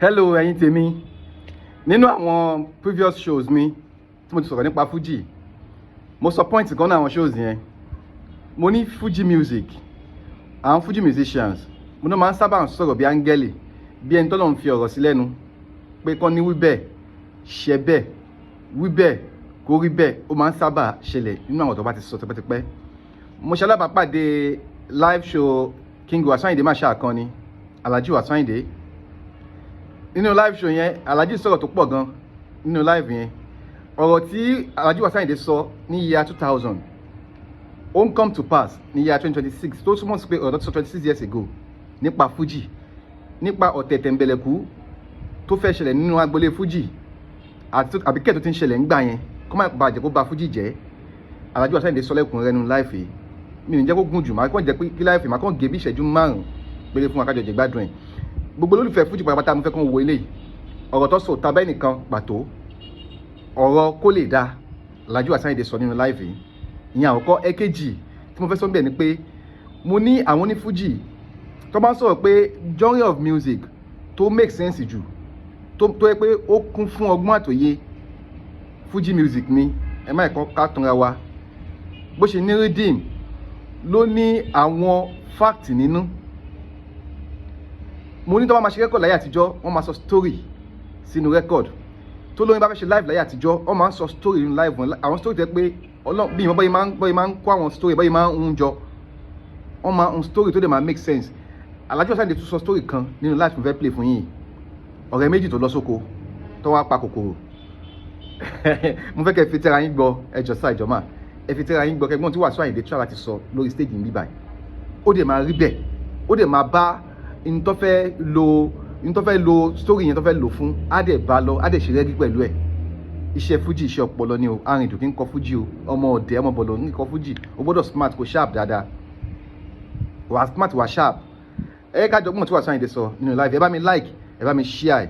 Hello ẹ̀yin tèmi. Nínú àwọn previous shows mi tí mo ti sọ̀rọ̀ nípa Fuji, mo sọ point kan náà àwọn shows yẹn. Mo ní Fuji music, àwọn Fuji musicians, mo náà máa ń sábà sọ̀rọ̀ bí áńgẹ́lì, bí ẹni tọ́lọ́run fi ọ̀rọ̀ sí lẹ́nu pé kán ní wí bẹ́ẹ̀, ṣe bẹ́ẹ̀, wí bẹ́ẹ̀, kó rí bẹ́ẹ̀, ó máa ń sábà ṣẹlẹ̀ nínú àwọn tó bá ti sọ tipẹ́tipẹ́. Mo ṣe alábàápàdé live show King Wasiu Ayinde Marshal kan ni, Alhaji Wasiu Ayinde. Nínú live show yẹn, Alhaji sọ̀rọ̀ tó pọ̀ gan nínú live yẹn. Ọ̀rọ̀ tí Alhaji Wasiu Ayinde sọ ní year 2000 ó ń come to pass ní year 2026 tó túmọ̀ sí pé ọ̀rọ̀ tó sọ 26 years ago nípa Fuji, nípa ọ̀tẹ̀ tẹ̀m̀bẹ̀lẹ̀kú tó fẹ́ ṣẹlẹ̀ nínú agboolé Fuji àbí kẹ́ẹ̀ tó ti ń ṣẹlẹ̀ ńgbà yẹn kó má bàjẹ́ kó ba Fuji jẹ́. Alhaji Wasiu Ayinde sọ lẹ́kùnrin nínú live yìí. Mi ò ní jẹ́ kó gùn jù, màá kàn jẹ́ pé kí live yìí màá kàn gé bí ìṣẹ́jú 5 péré fún akájọ jẹ gbádùn ẹ̀. Gbogbo olólùfẹ́ Fuji pátápátá mo fẹ́ kàn wo eléyìí. Ọ̀rọ̀ tó sọ tàbí ẹnìkan pàtó, ọ̀rọ̀ kó lè dá Alhaji Wasiu Ayinde sọ nínú live yìí. Ìyẹn àkọ́kọ́. Èkejì tí mo fẹ́ sọ bẹ́ẹ̀ ni pé mo ní àwọn ní Fuji tó bá ń sọ̀rọ̀ pé genre of music tó make sense jù tó yẹ pé ó kún fún ọgbọ́n àtòye, Fuji music ni. Ẹ má ẹ̀kọ́ ká tanra wa. Bó ṣe ní rhythm ló ní àwọn fact nínú. Mo ní tó bá máa ṣe record láyé àtijọ́ wọ́n máa sọ story sínú record. Tó lóyún bá fẹ́ ṣe live láyé àtijọ́ wọ́n máa ń sọ story nínú live wọn. Àwọn story tẹ́ pé bí ìmọ̀ bọ́yìí máa ń kó àwọn story bọ́yìí máa ń jọ, wọ́n máa ń story tó dẹ̀ máa make sense. Alhaji Wasiu Ayinde tún sọ story kan nínú live mo fẹ́ play fún yín. Ọ̀rẹ́ méjì tó lọ sóko tó wá pa kòkòrò. Mo fẹ́ kẹ́ fi tẹ́ra yín gbọ́ ẹjọ́ sáà ìjọ́mà. Ẹ fi tẹ́ra yín gbọ́ kẹ́gbọ́n tí Wasiu Ayinde try láti sọ lórí stage ní bíbáyìí. Ó dẹ̀ máa rí bẹ́ẹ̀, ó dẹ̀ máa bá in tó fẹ́ lo story yẹn tó fẹ́ lò fún, á dẹ̀ bá lọ, á dẹ̀ ṣe rẹ́gí pẹ̀lú ẹ̀. Iṣẹ́ Fuji iṣẹ́ ọpọlọ ni o, arìndùn kí n kọ Fuji o, ọmọ ọ̀dẹ̀ ọmọ bọ̀lọ̀ ní kọ Fuji, o gbọ́dọ̀ smart kó sharp dáadáa. Wà smart wà sharp. Ẹ ká jọ gbọ́n tí Wasiu Ayinde sọ nínú live. Ẹ bá mi like, ẹ bá mi share,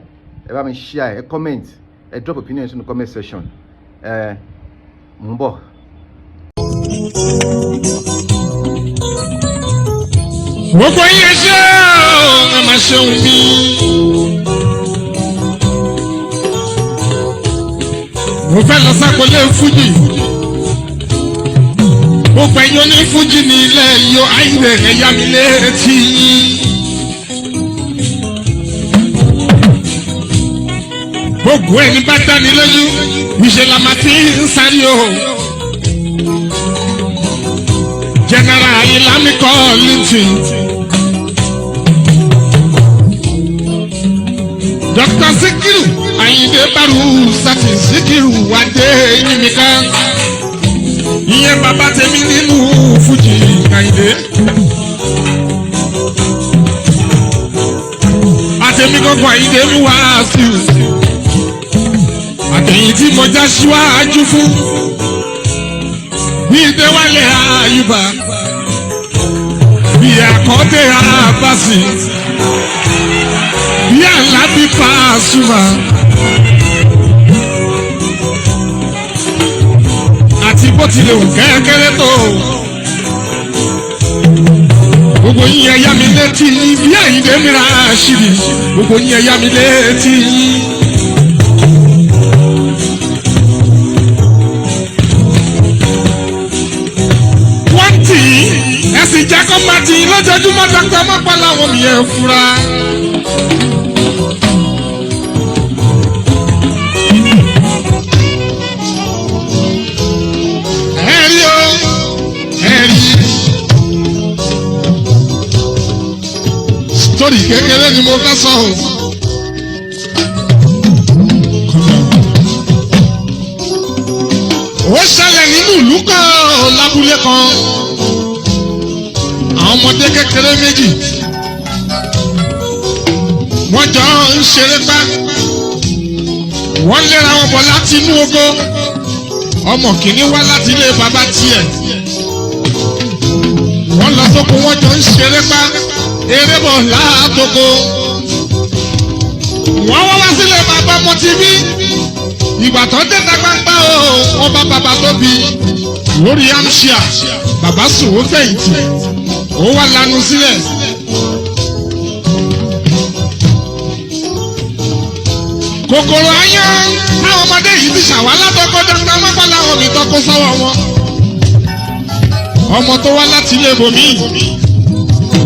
ẹ comment, ẹ drop opinion sínú comment section. Mò ń bọ̀. Gbogbo yẹn ṣe ẹ máa ṣeun mi. Mo fẹ́ lọ sákòlé Fuji. Gbogbo ẹ̀yin oní Fuji ní ilẹ̀ yóò Ayinde ẹ̀yà mi létí yín. Gbogbo ẹni bá dání lójú, ìṣe la máa ti ń sáré o. General Ayinlami Kollington, Dr. Sikiru Ayinde Barrister Sikiru Adéyínká, ìyẹn bàbá tèmi nínú Fuji Ayinde. Àtẹ̀mí gbogbo Ayinde mi Wasiu, àtẹ̀yìn tí mo já síwájú fún. Bí Déwálé Àyùbá, bí Àkọ́dé Àbásì, bí Àlàbí Pasuma, àti bó tilẹ̀ wù kẹ́kẹ́rẹ́ tó. Gbogbo yín ẹ yá mi létí bí Àyìndé mi Rashidi, gbogbo yín ẹ yá mi létí. Ẹ̀sìn jẹ́ kó máa ti lójoojúmọ́ dọ́kítà mọ́pá láwọn mi ẹ̀ fura. Ẹ̀rí o, ẹ̀rí. Sítórì kékeré ni mo fẹ́ sọ o. Ó ṣẹlẹ̀ nínú ìlú kan lábúlé kan. Àwọn ọmọdé kékeré méjì wọ́n jọ ń ṣeré pa, wọ́n léra wọn bọ̀ láti inú oko. Ọmọ kìíní wá láti ilé bàbá tiẹ̀, wọ́n lọ sóko wọ́n jọ ń ṣeré pa, eré bọ̀ látoko. Wọ́n wá sílé bàbá ọmọ ti bí. Ìgbà tó dé ta gbangba o, wọ́n bá bàbá tó bí lórí amṣíà. Bàbá sùn ó fẹ̀yìntì, ó wá lanu sílẹ̀. kòkòrò ayán táwọn ọmọdé yìí ti ṣàwá látọkọ Dr. Mọ́pá láwọn mi tọkọ sọ́wọ́ wọn. ọmọ tó wá láti ilé ibòmí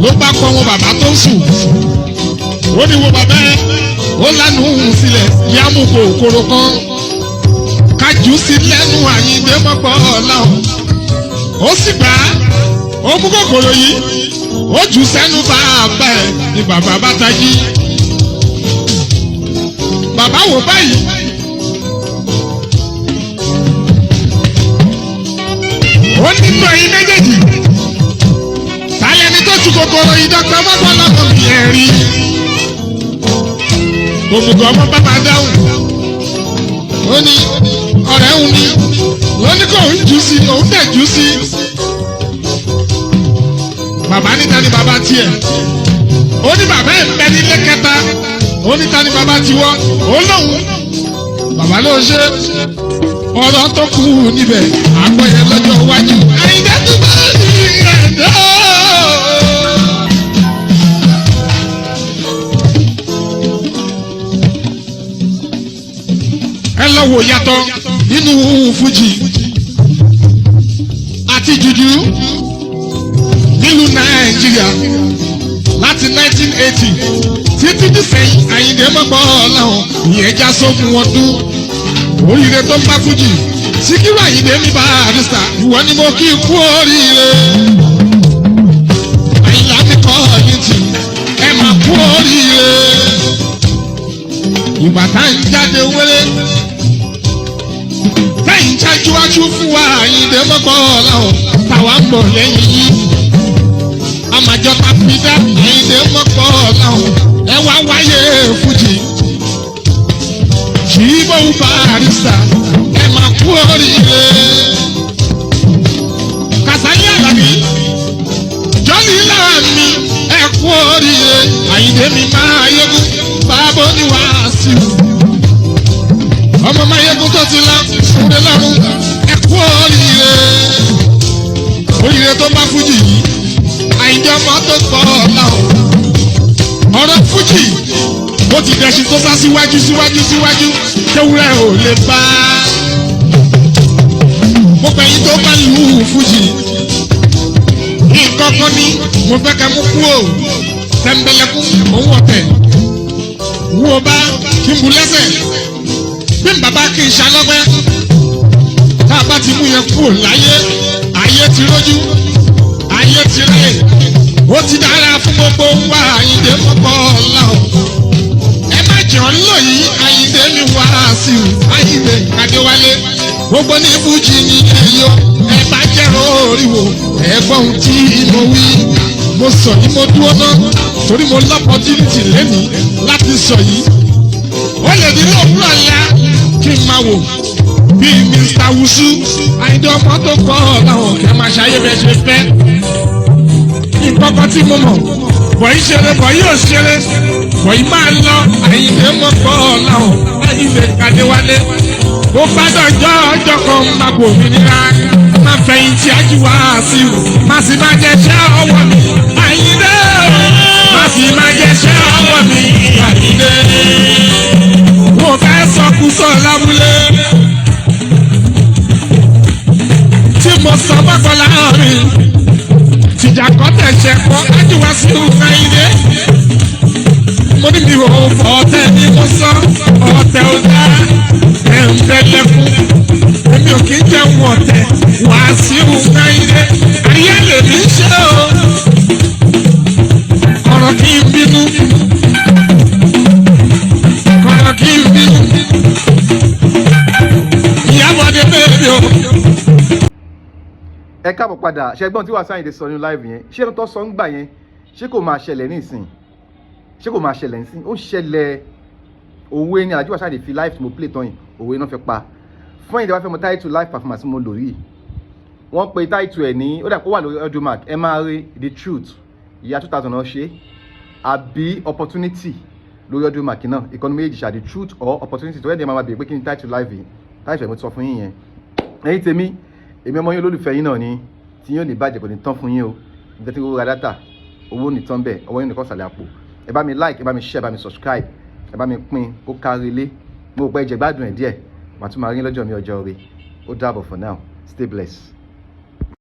ló bá kọ wọn bàbá tó ń sùn. ó ní wo bàbá ẹ ó lánàá òun sílẹ̀ kí á mú kòkòrò kan kájú sí lẹ́nu Àyìndé Mọ́pá ọ̀làhùn. ó sì gbà á ó mú kòkòrò yìí ó jù sẹ́nu bàbá ẹ̀ ni bàbá bá tají. bàbá wò báyìí ó nínú ẹ̀yin méjèèjì tálẹ̀ ní tó ju kòkòrò yìí Dr. Mọ́pá lọ́kàn mi ẹ̀ rí. òmùgọ̀ ọmọ bàbá dáhùn ó ní ọ̀rẹ́ òun ni ló ní kó òun jù sí òun tẹ̀ jù sí. bàbá níta ni bàbá tiẹ̀ ó ní bàbá ẹ̀ bẹ nílé kẹta ó níta ni bàbá tiwọ́ ó lóhùn bàbá ló ṣe ọ̀rọ̀ tó kù níbẹ̀ àgbọ̀yẹ lọ́jọ́ iwájú. Àyìndé tó bá ní ẹ̀dọ́. ẹ lọ wò yàtọ̀ nínú fújì àti jùjú nílùú Nàìjíríà láti 1980 títí dísẹ́yìn Àyìndé Mọ́pá ọ̀làhùn ìyẹn já sógun ọdún. oríire tó ń bá fújì Síkírù Àyìndé mi Barrister ìwọ ni mo kí kú oríire. Àyìnlá mi kọ́ ọ̀yìn tì ẹ máa kú oríire. ìgbà tá à ń jáde wéré lẹ́yìn jájúwájú fún wa Àyìndé Mọ́pá ọ̀làhùn táwa ń bọ̀ lẹ́yìn yìí. àmàjọ tàbídá Àyìndé Mọ́pá ọ̀làhùn ẹ wá wáyé fújì. Síkírù Barrister ẹ máa kú oríire. Kàsálí Àlàbí jọ́lí lára mi ẹ kú oríire. Àyìndé mi máa yégún bàbá oníwàásù. ọmọ máa yégún tó ti lá fúnre lọ́rùn ẹ kú oríire. oríire tó bá fújì yìí Àyìndé ọmọ tó pọ̀ ọ̀làhùn. ọ̀rọ̀ fújì ó ti dẹ̀sí tó sá síwájú kéwúrẹ́ ò lè bá. mo fẹ́ yín tó bá lù ú fújì. nǹkan kan ní mo fẹ́ ká mú kú o. tẹ̀m̀bẹ̀lẹ̀kún òun ọ̀tẹ̀. wo bá kí n bu lẹ́sẹ̀. bí n bàbá kí n ṣalọ́gbẹ́. tá a bá ti mú yẹn kúrò láyé ayé ti rójú ayé ti ráyè. ó ti dára fún gbogbo wa Àyìndé Mọ́pá ọ̀làhùn. jọ̀ọ́ lò yìí Àyìndé mi Wàsíù Àyìndé Adéwálé gbogbo ní fújì ní ẹ̀yọ́ ẹ bá jẹ́rọ oríwò ẹ̀gbọ́n tí mo wí. mo sọ yìí mo dúró náà torí mo lọ́pọ̀tínítì lẹ́nìí láti sọ yìí. ó lè ní lóòrùn ọ̀la kí n máa wò bíi Mr. Wusu Àyìndé ọmọ tó kọ́ ọ̀làwọ̀n kẹ́ máa ṣayé bẹ́ẹ̀ ṣe fẹ́. ìkọ́kọ́ tí mo mọ̀ bọ̀yì ṣeré bọ̀yì ò ṣeré bọ̀yì máa lọ Àyìndé Mọ́pá ọ̀làhùn Àyìndé Adéwálé. ó bá dọ̀jọ́ ọjọ́ kan máa gbòmìnira máa fẹ̀yìntì Hájì Wàsíù má sì máa jẹ́ṣẹ́ ọwọ́ mi Àyìndé má sì máa jẹ́ṣẹ́ ọwọ́ mi Àyìndé. mo fẹ́ sọkúsọ lábúlé tí mo sọ bọ́kọ láàrin tìjà kọ́ tẹ̀sẹ̀ kọ́ Hájì Wàsíù Àyìndé. mo ní mi ò fọ ọ̀tẹ̀ ní mo sọ ọ̀tẹ̀ ò dá ẹ̀ ń bẹ́lẹ̀kún. èmi ò kí ń jẹun ọ̀tẹ̀ Wàsíù Àyìndé. ayé lè ní ṣe o ọ̀rọ̀ kí n bínú ọ̀rọ̀ kí n bínú. Ìyábọ̀ Adé bẹ́ẹ̀ o. ẹ káàbọ̀ padà ṣẹgbọ́n tí Wasiu Ayinde sọ ní live yẹn ṣé tó sọ ń gbà yẹn ṣé kò máa ṣẹlẹ̀ nísìn ṣé kò máa ṣẹlẹ̀ nísìn ó ṣẹlẹ̀. òwe ni Alhaji Wasiu Ayinde fi live tí mo play tán yìí òwe náà fẹ́ pa fún ìdíwá fẹ́ mọ title live performance mo lò rí wọ́n pe title ẹ̀ ní ó dà kó wà lórí Audiomack ẹ máa rí The Truth ìyá 2000 náà ṣe àbí Opportunity lórí Audiomack náà ìkànnì méjì ṣá The Truth or Opportunity tó yẹ máa bèèrè pé kí ni title live yìí title ẹ̀ mo ti sọ fún yín yẹn. ẹ̀yin tèmi èmi ọmọ yín olólùfẹ́ yín náà ni tí yóò ní bàjẹ́ kò ní tán fún yín o ìgbẹ́ tí ó ra dátà owó ní tán bẹ́ẹ̀ ọwọ́ yín nìkan sàlẹ̀ àpò ẹ bá mi like ẹ bá mi share ẹ bá mi subscribe ẹ bá mi pín kó kárí ilé mo pẹ́ jẹ gbádùn ẹ̀ díẹ̀ màá tún máa rí lọ́jọ́ mi ọjọ́ orí ó dàbọ̀ for now stay blessed.